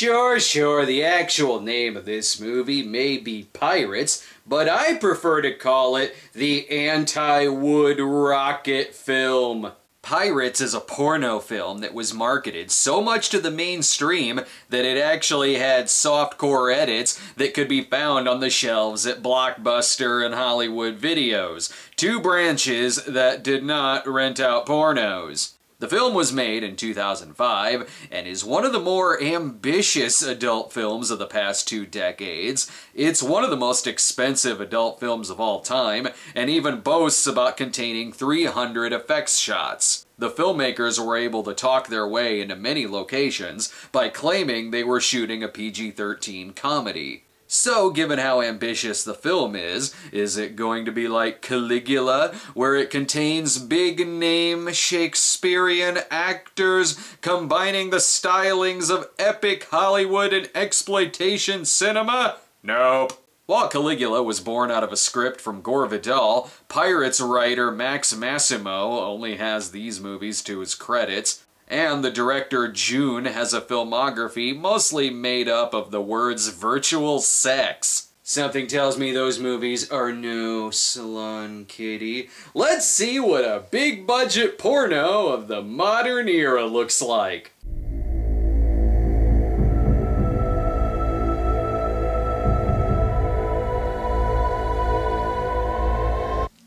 Sure, the actual name of this movie may be Pirates, but I prefer to call it the Anti-Wood Rocket Film. Pirates is a porno film that was marketed so much to the mainstream that it actually had softcore edits that could be found on the shelves at Blockbuster and Hollywood Videos, two branches that did not rent out pornos. The film was made in 2005 and is one of the more ambitious adult films of the past 2 decades. It's one of the most expensive adult films of all time and even boasts about containing 300 effects shots. The filmmakers were able to talk their way into many locations by claiming they were shooting a PG-13 comedy. So, given how ambitious the film is it going to be like Caligula, where it contains big-name Shakespearean actors combining the stylings of epic Hollywood and exploitation cinema? Nope. While Caligula was born out of a script from Gore Vidal, Pirates writer Max Massimo only has these movies to his credits. And the director June has a filmography mostly made up of the words virtual sex. Something tells me those movies are no salon kitty. Let's see what a big budget porno of the modern era looks like.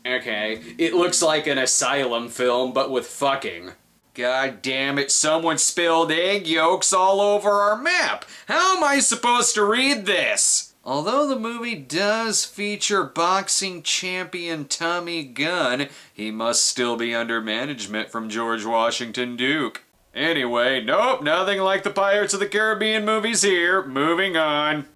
Okay, it looks like an asylum film but with fucking. God damn it, someone spilled egg yolks all over our map! How am I supposed to read this? Although the movie does feature boxing champion Tommy Gunn, he must still be under management from George Washington Duke. Anyway, nope, nothing like the Pirates of the Caribbean movies here. Moving on.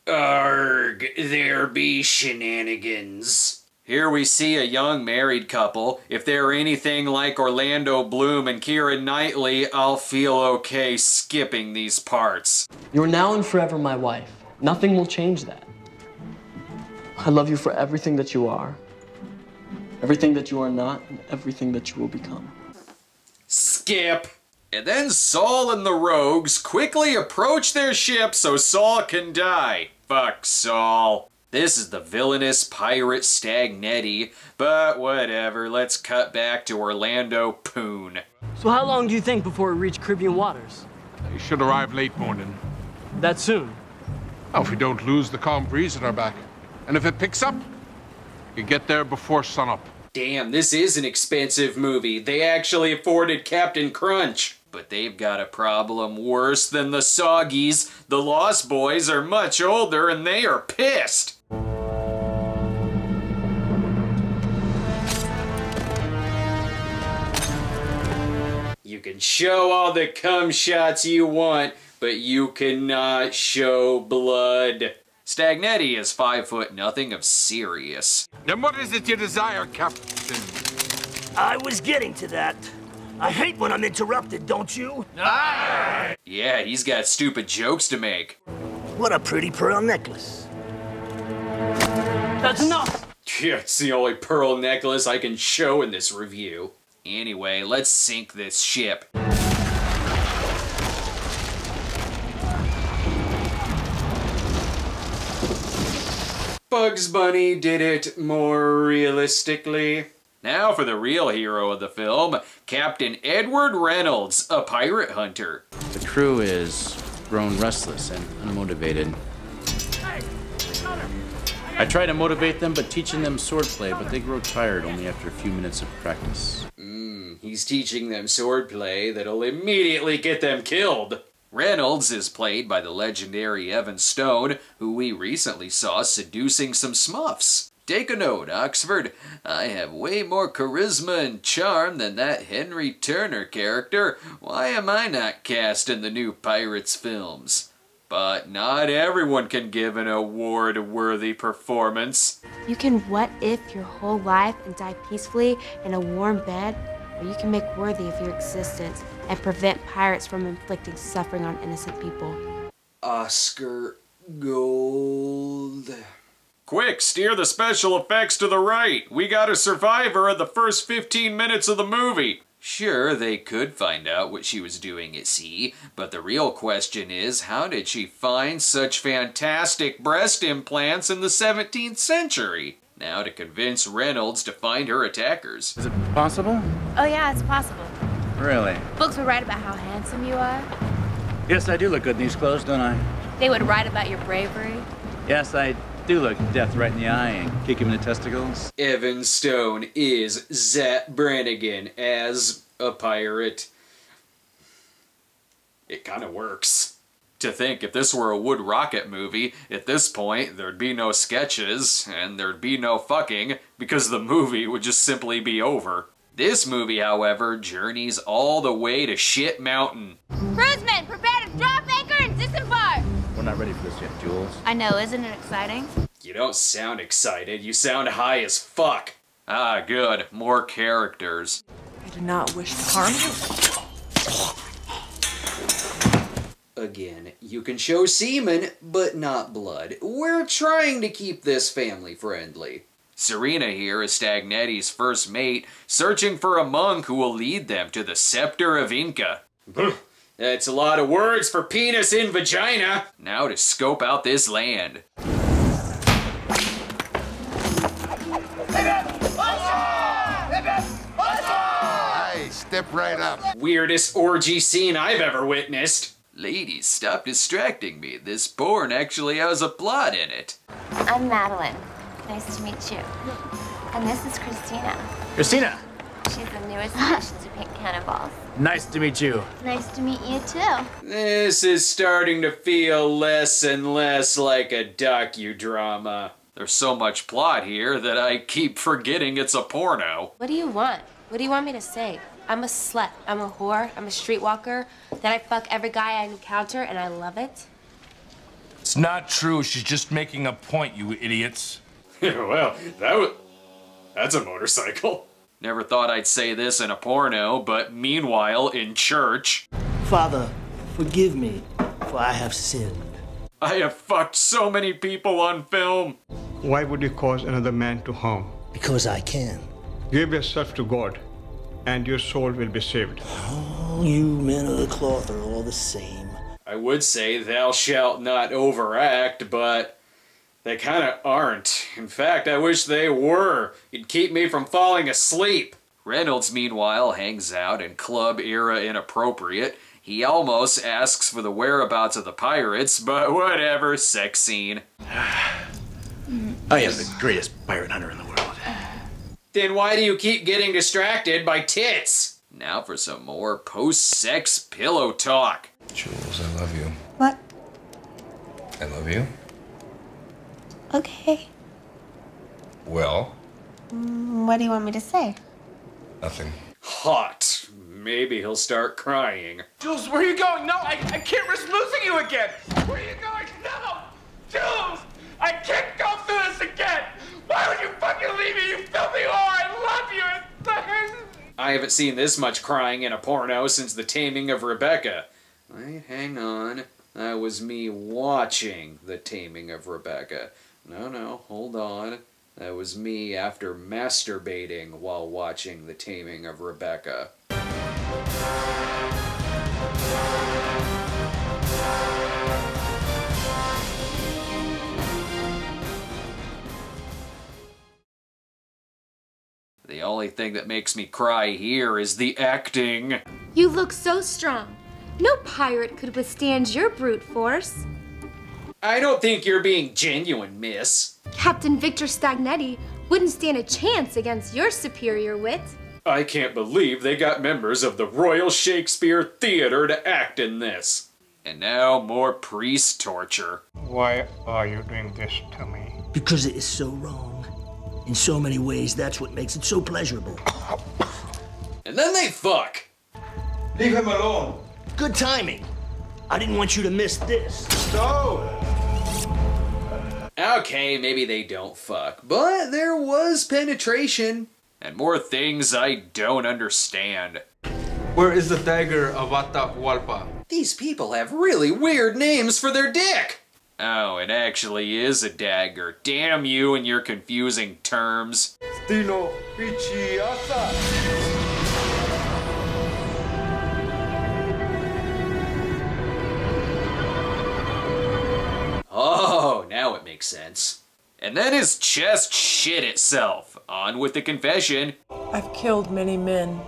Arrgh, there be shenanigans. Here we see a young married couple. If they're anything like Orlando Bloom and Keira Knightley, I'll feel okay skipping these parts. You are now and forever my wife. Nothing will change that. I love you for everything that you are, everything that you are not, and everything that you will become. Skip. And then Saul and the rogues quickly approach their ship so Saul can die. Fuck Saul. This is the villainous pirate Stagnetti, but whatever, let's cut back to Orlando Poon. So how long do you think before we reach Caribbean waters? They should arrive late morning. That soon? Oh, if we don't lose the calm breeze at our back. And if it picks up, we get there before sunup. Damn, this is an expensive movie. They actually afforded Captain Crunch. But they've got a problem worse than the Soggies. The Lost Boys are much older and they are pissed. You can show all the cum shots you want, but you cannot show blood. Stagnetti is 5'0" of serious. Then what is it you desire, Captain? I was getting to that. I hate when I'm interrupted, don't you? Yeah, he's got stupid jokes to make. What a pretty pearl necklace. That's enough! Yeah, it's the only pearl necklace I can show in this review. Anyway, let's sink this ship. Bugs Bunny did it more realistically. Now for the real hero of the film, Captain Edward Reynolds, a pirate hunter. The crew is grown restless and unmotivated. I try to motivate them by teaching them swordplay, but they grow tired only after a few minutes of practice. He's teaching them swordplay that'll immediately get them killed. Reynolds is played by the legendary Evan Stone, who we recently saw seducing some Smuffs. Take a note, Oxford. I have way more charisma and charm than that Henry Turner character. Why am I not cast in the new Pirates films? But not everyone can give an award-worthy performance. You can what if your whole life and die peacefully in a warm bed, or you can make worthy of your existence and prevent pirates from inflicting suffering on innocent people. Oscar Gold. Quick, steer the special effects to the right. We got a survivor in the first 15 minutes of the movie. Sure, they could find out what she was doing at sea, but the real question is, how did she find such fantastic breast implants in the 17th century? Now to convince Reynolds to find her attackers. Is it possible? Oh yeah, it's possible. Really? Books would write about how handsome you are. Yes, I do look good in these clothes, don't I? They would write about your bravery. Yes, I do look death right in the eye and kick him in the testicles. Evan Stone is Zat Brannigan as a pirate. It kind of works. To think, if this were a Wood Rocket movie, at this point, there'd be no sketches, and there'd be no fucking, because the movie would just simply be over. This movie, however, journeys all the way to Shit Mountain. Crewsmen, prepare to drop anchor and disembark! We're not ready for this yet, Jules. I know, isn't it exciting? You don't sound excited, you sound high as fuck. Ah, good. More characters. I do not wish to harm you. Again, you can show semen, but not blood. We're trying to keep this family friendly. Serena here is Stagnetti's first mate, searching for a monk who will lead them to the Scepter of Inca. That's a lot of words for penis in vagina. Now to scope out this land. Hey, step right up. Weirdest orgy scene I've ever witnessed. Ladies, stop distracting me. This porn actually has a plot in it. I'm Madeline. Nice to meet you. And this is Christina. Christina! She's the newest addition to Pink Cannonballs. Nice to meet you. Nice to meet you too. This is starting to feel less and less like a docudrama. There's so much plot here that I keep forgetting it's a porno. What do you want? What do you want me to say? I'm a slut, I'm a whore, I'm a streetwalker, that I fuck every guy I encounter and I love it? It's not true. She's just making a point, you idiots. Well, that's a motorcycle. Never thought I'd say this in a porno, but meanwhile, in church. Father, forgive me, for I have sinned. I have fucked so many people on film. Why would you cause another man to harm? Because I can. Give yourself to God, and your soul will be saved. Oh, you men of the cloth are all the same. I would say thou shalt not overact, but they kind of aren't. In fact, I wish they were. It'd keep me from falling asleep. Reynolds, meanwhile, hangs out in Club Era Inappropriate. He almost asks for the whereabouts of the pirates, but whatever, sex scene. I am the greatest pirate hunter in the world. Then why do you keep getting distracted by tits? Now for some more post-sex pillow talk. Jules, I love you. What? I love you. Okay. Well, What do you want me to say? nothing. Hot. Maybe he'll start crying. Jules, where are you going? No, I can't risk losing you again. Where are you going? No! Jules! I can't go through this again! Why would you fucking leave me, you filthy whore? I love you! I haven't seen this much crying in a porno since The Taming of Rebecca. Wait, hang on. That was me watching The Taming of Rebecca. No, hold on. That was me after masturbating while watching The Taming of Rebecca. The only thing that makes me cry here is the acting. You look so strong. No pirate could withstand your brute force. I don't think you're being genuine, miss. Captain Victor Stagnetti wouldn't stand a chance against your superior wit. I can't believe they got members of the Royal Shakespeare Theatre to act in this. And now more priest torture. Why are you doing this to me? Because it is so wrong. In so many ways, that's what makes it so pleasurable. And then they fuck. Leave him alone. Good timing. I didn't want you to miss this. No! Okay, maybe they don't fuck, but there was penetration. And more things I don't understand. Where is the dagger of Atahualpa? These people have really weird names for their dick. Oh, it actually is a dagger. Damn you and your confusing terms. Stino Pichiasa. Oh, now it makes sense. And then his chest shit itself. On with the confession. I've killed many men.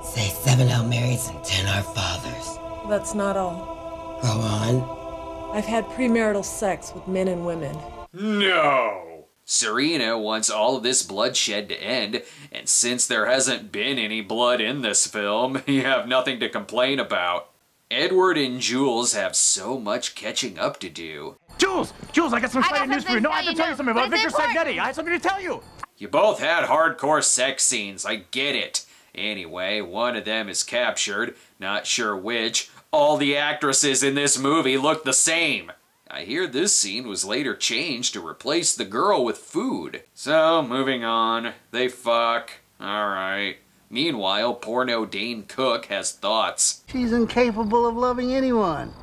Say 7 Hail Marys and 10 Our Fathers. That's not all. Go on. I've had premarital sex with men and women. No! Serena wants all of this bloodshed to end, and since there hasn't been any blood in this film, you have nothing to complain about. Edward and Jules have so much catching up to do. Jules, I got some exciting news for you. No, I have to tell you something about Victor Sagnetti. I have something to tell you. You both had hardcore sex scenes, I get it. Anyway, one of them is captured, not sure which. All the actresses in this movie look the same. I hear this scene was later changed to replace the girl with food. So, moving on. They fuck. Alright. Meanwhile, porno Dane Cook has thoughts. She's incapable of loving anyone.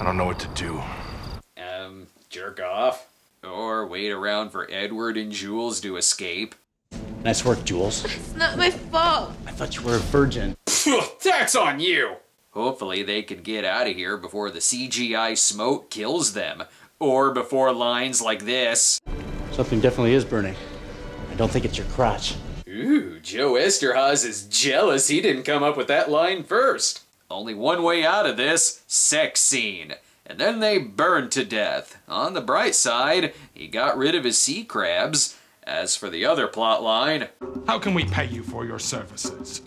I don't know what to do. Jerk off? Or wait around for Edward and Jules to escape? Nice work, Jules. It's not my fault. I thought you were a virgin. That's on you! Hopefully they can get out of here before the CGI smoke kills them. Or before lines like this. Something definitely is burning. I don't think it's your crotch. Ooh, Joe Esterhaz is jealous he didn't come up with that line first. Only one way out of this, sex scene. And then they burned to death. On the bright side, he got rid of his sea crabs. As for the other plot line... How can we pay you for your services?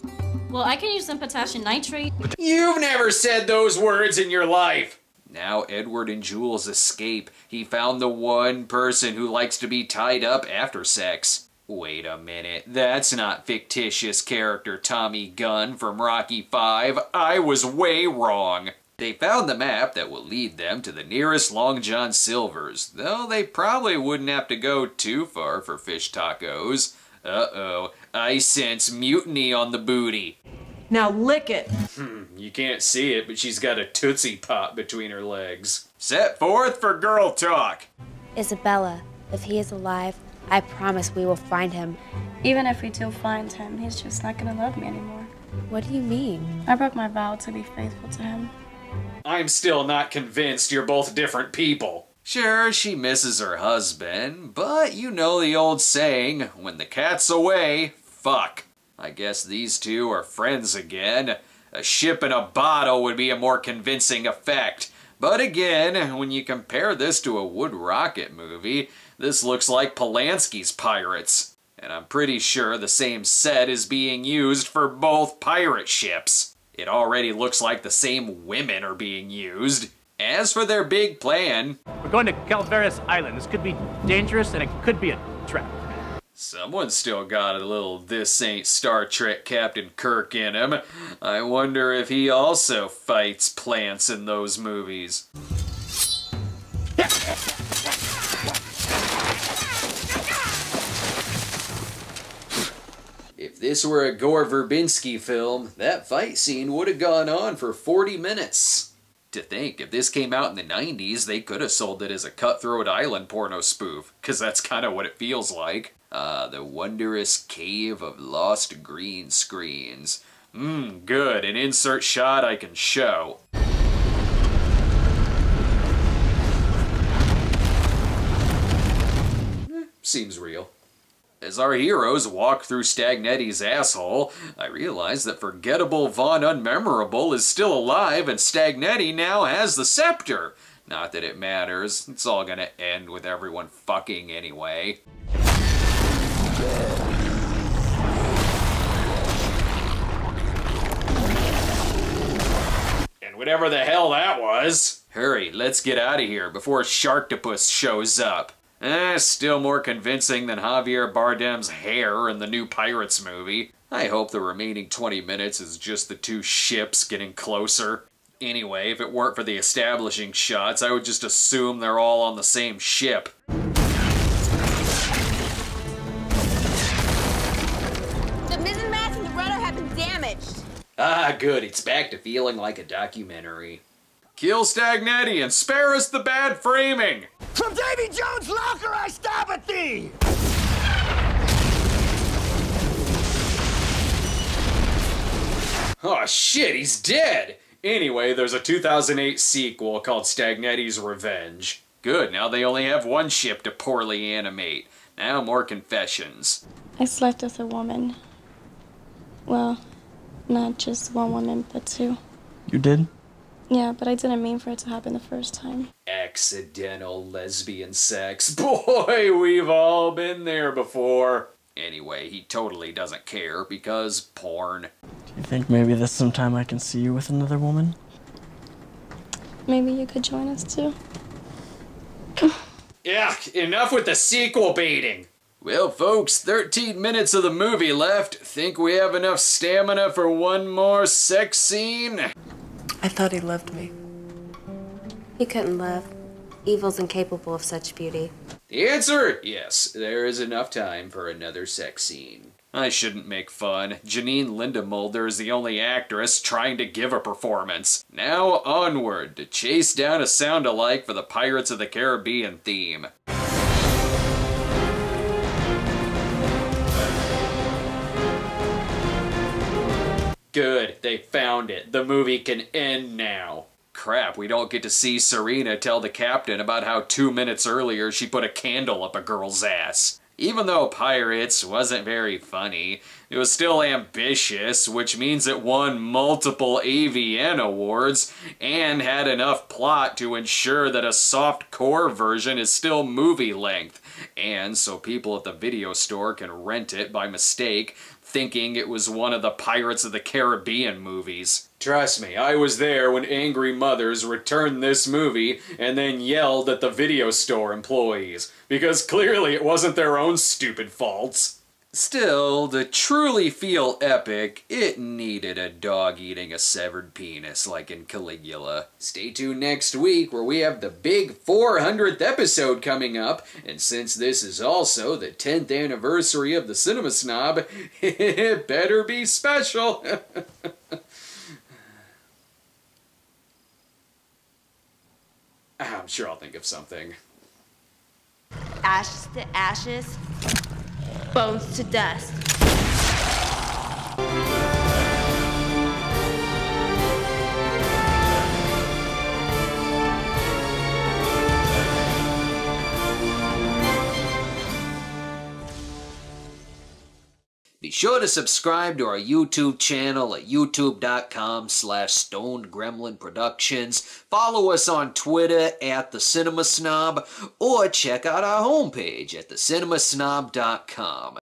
Well, I can use some potassium nitrate. You've never said those words in your life! Now Edward and Jules escape. He found the one person who likes to be tied up after sex. Wait a minute, that's not fictitious character Tommy Gunn from Rocky V. I was way wrong. They found the map that will lead them to the nearest Long John Silver's, though they probably wouldn't have to go too far for fish tacos. Uh-oh, I sense mutiny on the booty. Now lick it. You can't see it, but she's got a Tootsie Pop between her legs. Set forth for girl talk. Isabella, if he is alive, I promise we will find him. Even if we do find him, he's just not gonna love me anymore. What do you mean? I broke my vow to be faithful to him. I'm still not convinced you're both different people. Sure, she misses her husband, but you know the old saying, when the cat's away, fuck. I guess these two are friends again. A ship in a bottle would be a more convincing effect. But again, when you compare this to a Wood Rocket movie, this looks like Polanski's Pirates. And I'm pretty sure the same set is being used for both pirate ships. It already looks like the same women are being used. As for their big plan... We're going to Calveras Island. This could be dangerous and it could be a trap. Someone's still got a little "This Ain't Star Trek Captain Kirk" in him. I wonder if he also fights plants in those movies. If this were a Gore Verbinski film, that fight scene would have gone on for 40 minutes. To think, if this came out in the 90s, they could have sold it as a Cutthroat Island porno spoof, because that's kind of what it feels like. The wondrous cave of lost green screens. Good, an insert shot I can show. Seems real. As our heroes walk through Stagnetti's asshole, I realize that forgettable Von Unmemorable is still alive and Stagnetti now has the scepter. Not that it matters, it's all gonna end with everyone fucking anyway. And whatever the hell that was. Hurry, let's get out of here before Sharktopus shows up. Still more convincing than Javier Bardem's hair in the new Pirates movie. I hope the remaining 20 minutes is just the two ships getting closer. Anyway, if it weren't for the establishing shots, I would just assume they're all on the same ship. The mizzenmast and the rudder have been damaged. Ah, good, it's back to feeling like a documentary. Kill Stagnetti and spare us the bad framing! From Davy Jones' locker I stab at thee! Oh shit, he's dead! Anyway, there's a 2008 sequel called Stagnetti's Revenge. Good, now they only have one ship to poorly animate. Now more confessions. I slept with a woman. Well, not just one woman, but two. You did? Yeah, but I didn't mean for it to happen the first time. Accidental lesbian sex. Boy, we've all been there before. Anyway, he totally doesn't care because porn. Do you think maybe this sometime I can see you with another woman? Maybe you could join us too. Yeah, enough with the sequel baiting. Well, folks, 13 minutes of the movie left. Think we have enough stamina for one more sex scene? I thought he loved me. He couldn't love. Evil's incapable of such beauty. The answer? Yes, there is enough time for another sex scene. I shouldn't make fun. Janine Lindemulder is the only actress trying to give a performance. Now onward to chase down a sound-alike for the Pirates of the Caribbean theme. Good, they found it. The movie can end now. Crap, we don't get to see Serena tell the captain about how 2 minutes earlier she put a candle up a girl's ass. Even though Pirates wasn't very funny, it was still ambitious, which means it won multiple AVN awards and had enough plot to ensure that a soft-core version is still movie length, and so people at the video store can rent it by mistake, thinking it was one of the Pirates of the Caribbean movies. Trust me, I was there when angry mothers returned this movie and then yelled at the video store employees, because clearly it wasn't their own stupid faults. Still, to truly feel epic, it needed a dog eating a severed penis like in Caligula. Stay tuned next week where we have the big 400th episode coming up, and since this is also the 10th anniversary of the Cinema Snob, it better be special. I'm sure I'll think of something. Ashes to ashes, bones to dust. Be sure to subscribe to our YouTube channel at youtube.com/StonedGremlinProductions. Follow us on Twitter at The Cinema Snob, or check out our homepage at thecinemasnob.com.